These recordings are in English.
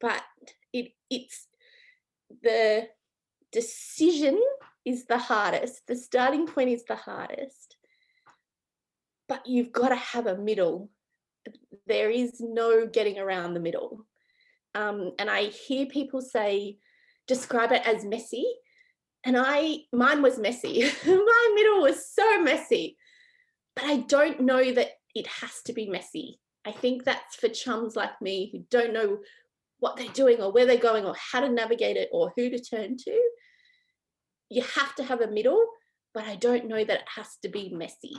but it's the decision is the hardest. The starting point is the hardest, but you've got to have a middle. There is no getting around the middle. And I hear people say, describe it as messy. And mine was messy. My middle was so messy. But I don't know that it has to be messy. I think that's for chums like me who don't know what they're doing or where they're going or how to navigate it or who to turn to. You have to have a middle, but I don't know that it has to be messy,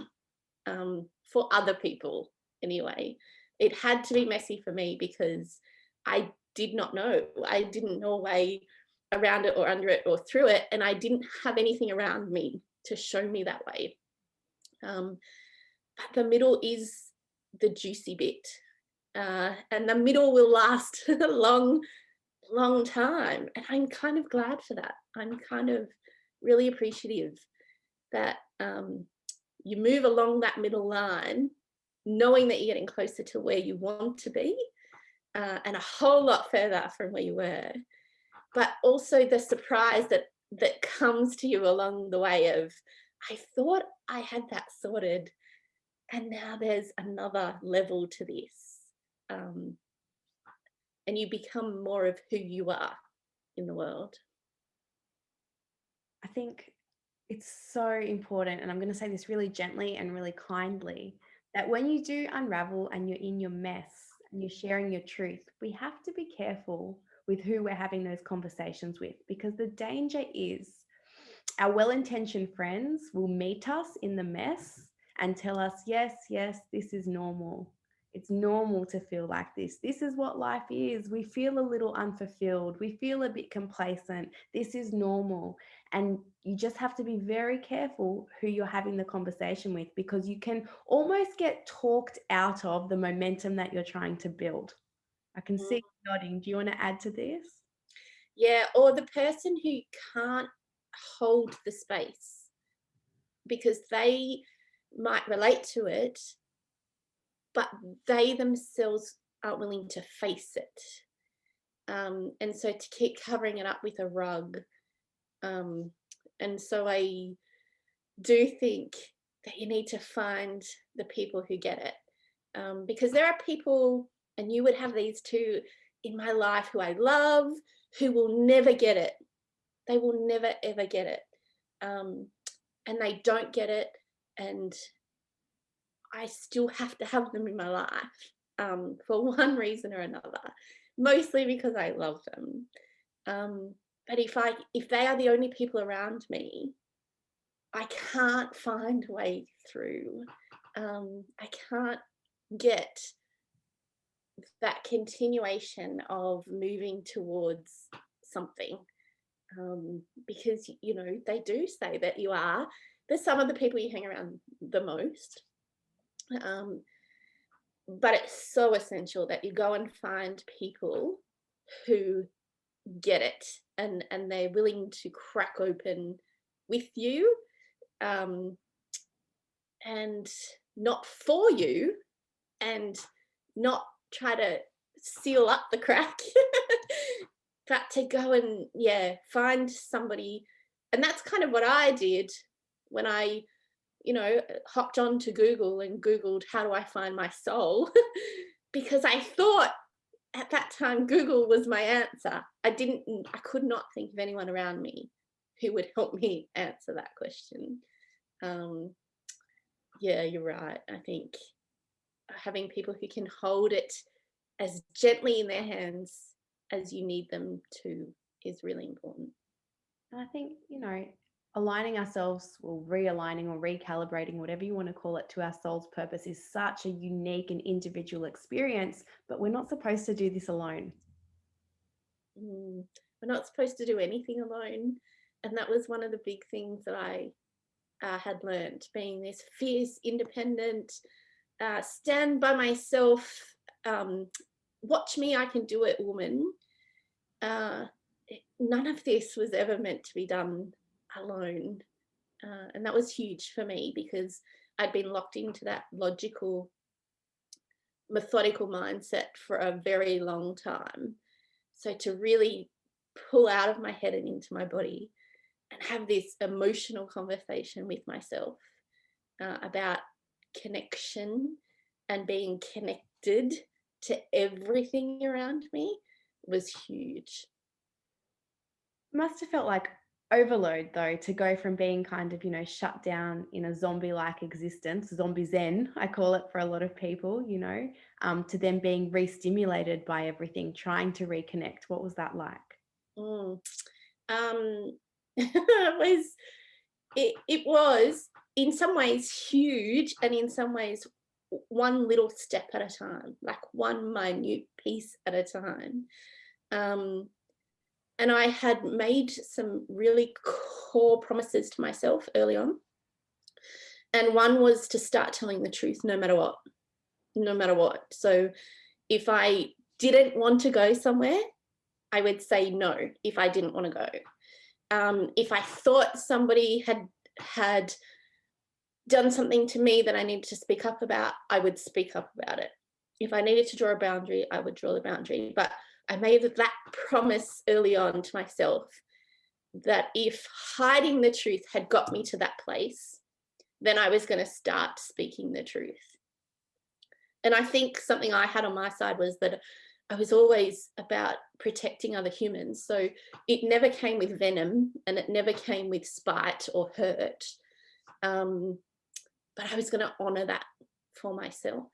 for other people anyway. It had to be messy for me because I did not know. I didn't know a way around it or under it or through it, and I didn't have anything around me to show me that way. But the middle is the juicy bit, and the middle will last a long, long time. And I'm kind of glad for that. I'm kind of really appreciative that you move along that middle line, knowing that you're getting closer to where you want to be, and a whole lot further from where you were. But also the surprise that comes to you along the way of, I thought I had that sorted, and now there's another level to this. And you become more of who you are in the world. I think it's so important, and I'm going to say this really gently and really kindly, that when you do unravel and you're in your mess and you're sharing your truth, we have to be careful with who we're having those conversations with, because the danger is our well-intentioned friends will meet us in the mess and tell us, yes, yes, this is normal. It's normal to feel like this. This is what life is. We feel a little unfulfilled. We feel a bit complacent. This is normal. And you just have to be very careful who you're having the conversation with, because you can almost get talked out of the momentum that you're trying to build. I can see you nodding. Do you want to add to this? Yeah, or the person who can't hold the space because they might relate to it, but they themselves aren't willing to face it. And so to keep covering it up with a rug. And so I do think that you need to find the people who get it. Because there are people, and you would have these too in my life, who I love, who will never get it. They will never, ever get it. And they don't get it. And I still have to have them in my life, for one reason or another, mostly because I love them. But if they are the only people around me, I can't find a way through. I can't get that continuation of moving towards something, because they do say that there's some of the people you hang around the most. Um, but it's so essential that you go and find people who get it, and they're willing to crack open with you, um, and not for you, and not try to seal up the crack, but to go and find somebody. And that's kind of what I did when I hopped onto Google and Googled, how do I find my soul? Because I thought at that time Google was my answer. I could not think of anyone around me who would help me answer that question. Yeah, you're right. I think having people who can hold it as gently in their hands as you need them to is really important. And I think, aligning ourselves or realigning or recalibrating, whatever you want to call it, to our soul's purpose is such a unique and individual experience, but we're not supposed to do this alone. We're not supposed to do anything alone. And that was one of the big things that I had learned, being this fierce, independent, stand by myself, watch me, I can do it woman. None of this was ever meant to be done alone. And that was huge for me because I'd been locked into that logical, methodical mindset for a very long time. So to really pull out of my head and into my body and have this emotional conversation with myself about connection and being connected to everything around me was huge. Must have felt like overload though, to go from being kind of, shut down in a zombie-like existence, zombie zen, I call it for a lot of people, to then being re-stimulated by everything, trying to reconnect. What was that like? Mm. It was in some ways huge, and in some ways one little step at a time, like one minute piece at a time. Um, and I had made some really core promises to myself early on. And one was to start telling the truth no matter what, no matter what. So if I didn't want to go somewhere, I would say no if I didn't want to go. If I thought somebody had done something to me that I needed to speak up about, I would speak up about it. If I needed to draw a boundary, I would draw the boundary. But I made that promise early on to myself that if hiding the truth had got me to that place, then I was going to start speaking the truth. And I think something I had on my side was that I was always about protecting other humans. So it never came with venom, and it never came with spite or hurt. But I was going to honor that for myself.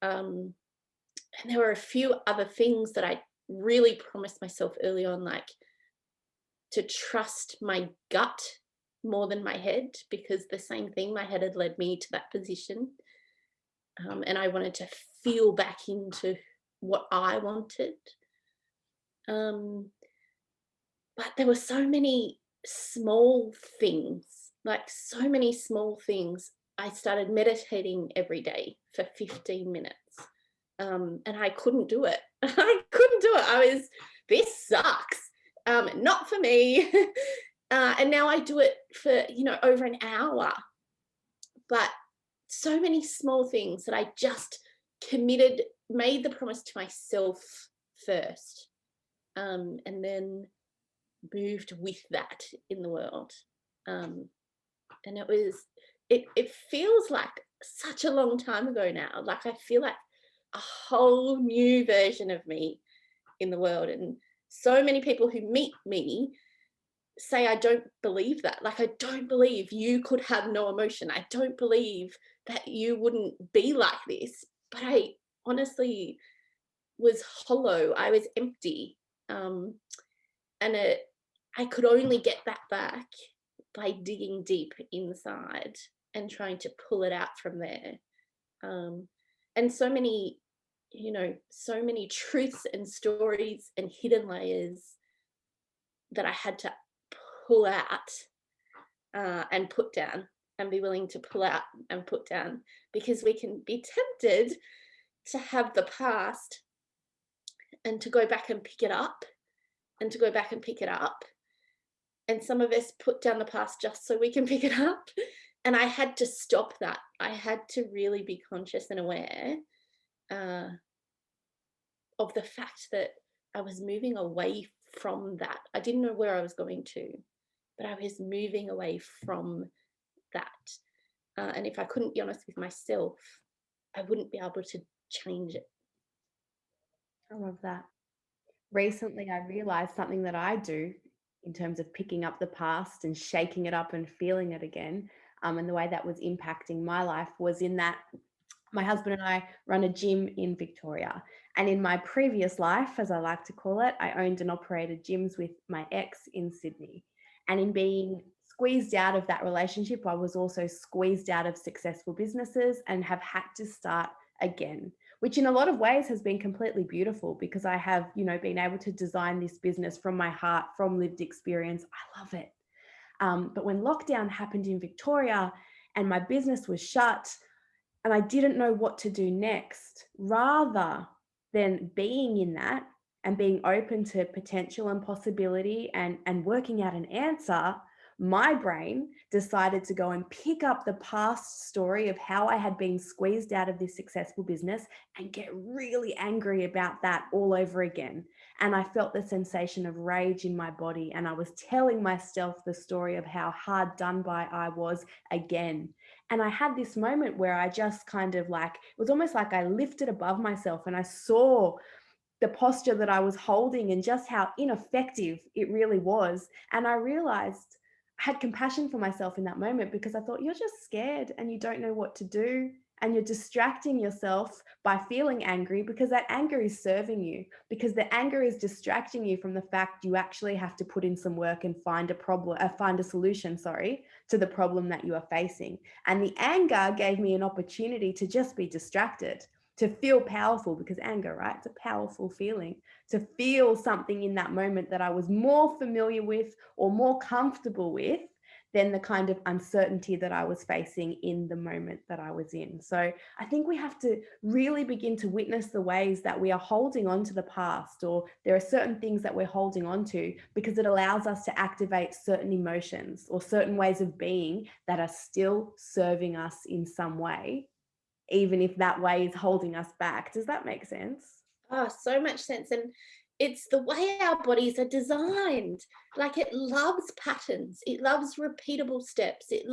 And there were a few other things that I really promised myself early on, like to trust my gut more than my head, because the same thing, my head had led me to that position. And I wanted to feel back into what I wanted. But there were so many small things, like so many small things. I started meditating every day for 15 minutes. And I couldn't do it. I couldn't do it. This sucks. Not for me. And now I do it for, over an hour. But so many small things that I just made the promise to myself first. And then moved with that in the world. And it feels like such a long time ago now. Like I feel like a whole new version of me in the world. And so many people who meet me say, I don't believe that. Like, I don't believe you could have no emotion. I don't believe that you wouldn't be like this. But I honestly was hollow. I was empty. And I could only get that back by digging deep inside and trying to pull it out from there. And so many truths and stories and hidden layers that I had to pull out and put down, and be willing to pull out and put down, because we can be tempted to have the past and to go back and pick it up and to go back and pick it up. And some of us put down the past just so we can pick it up. And I had to stop that. I had to really be conscious and aware of the fact that I was moving away from that. I didn't know where I was going to, but I was moving away from that. And if I couldn't be honest with myself, I wouldn't be able to change it. I love that. Recently, I realized something that I do in terms of picking up the past and shaking it up and feeling it again. And the way that was impacting my life was in that my husband and I run a gym in Victoria. And in my previous life, as I like to call it, I owned and operated gyms with my ex in Sydney. And in being squeezed out of that relationship, I was also squeezed out of successful businesses and have had to start again, which in a lot of ways has been completely beautiful, because I have, been able to design this business from my heart, from lived experience. I love it. But when lockdown happened in Victoria and my business was shut, and I didn't know what to do next, rather than being in that and being open to potential and possibility and working out an answer, my brain decided to go and pick up the past story of how I had been squeezed out of this successful business and get really angry about that all over again. And I felt the sensation of rage in my body. And I was telling myself the story of how hard done by I was again. And I had this moment where I just kind of like, it was almost like I lifted above myself and I saw the posture that I was holding and just how ineffective it really was. And I realized I had compassion for myself in that moment, because I thought, you're just scared and you don't know what to do. And you're distracting yourself by feeling angry, because that anger is serving you, because the anger is distracting you from the fact you actually have to put in some work and find a solution, to the problem that you are facing. And the anger gave me an opportunity to just be distracted, to feel powerful, because anger, right? It's a powerful feeling, to feel something in that moment that I was more familiar with or more comfortable with than the kind of uncertainty that I was facing in the moment that I was in. So I think we have to really begin to witness the ways that we are holding on to the past, or there are certain things that we're holding on to, because it allows us to activate certain emotions or certain ways of being that are still serving us in some way, even if that way is holding us back. Does that make sense? Oh, so much sense. And it's the way our bodies are designed. Like, it loves patterns, it loves repeatable steps, it